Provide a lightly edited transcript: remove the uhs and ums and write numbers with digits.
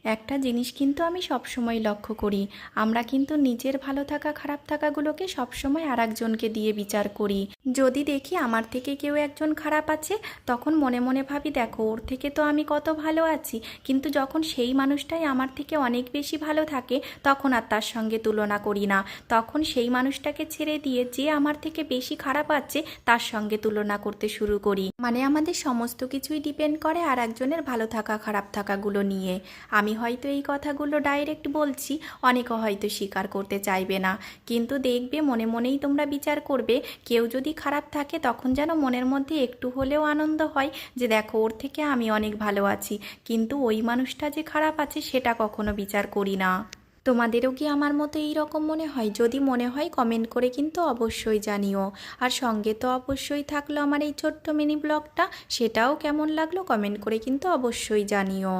একটা জিনিস কিন্তু আমি সবসময় লক্ষ্য করি, আমরা কিন্তু নিজের ভালো থাকা খারাপ থাকাগুলোকে সবসময় আর একজনকে দিয়ে বিচার করি। যদি দেখি আমার থেকে কেউ একজন খারাপ আছে, তখন মনে মনে ভাবি দেখো ওর থেকে তো আমি কত ভালো আছি, কিন্তু যখন সেই মানুষটাই আমার থেকে অনেক বেশি ভালো থাকে তখন আর তার সঙ্গে তুলনা করি না। তখন সেই মানুষটাকে ছেড়ে দিয়ে যে আমার থেকে বেশি খারাপ আছে তার সঙ্গে তুলনা করতে শুরু করি। মানে আমাদের সমস্ত কিছুই ডিপেন্ড করে আর একজনের ভালো থাকা খারাপ থাকাগুলো নিয়ে। আমি হয়তো এই কথাগুলো ডাইরেক্ট বলছি, অনেকে হয়তো স্বীকার করতে চাইবে না, কিন্তু দেখবে মনে মনেই তোমরা বিচার করবে কেউ যদি খারাপ থাকে তখন যেন মনের মধ্যে একটু হলেও আনন্দ হয় যে দেখো ওর থেকে আমি অনেক ভালো আছি, কিন্তু ওই মানুষটা যে খারাপ আছে সেটা কখনো বিচার করি না। তোমাদেরও কি আমার মতো এই রকম মনে হয়? যদি মনে হয় কমেন্ট করে কিন্তু অবশ্যই জানিও। আর সঙ্গে তো অবশ্যই থাকলো আমার এই ছোট্ট মিনি ব্লগটা, সেটাও কেমন লাগলো কমেন্ট করে কিন্তু অবশ্যই জানিও।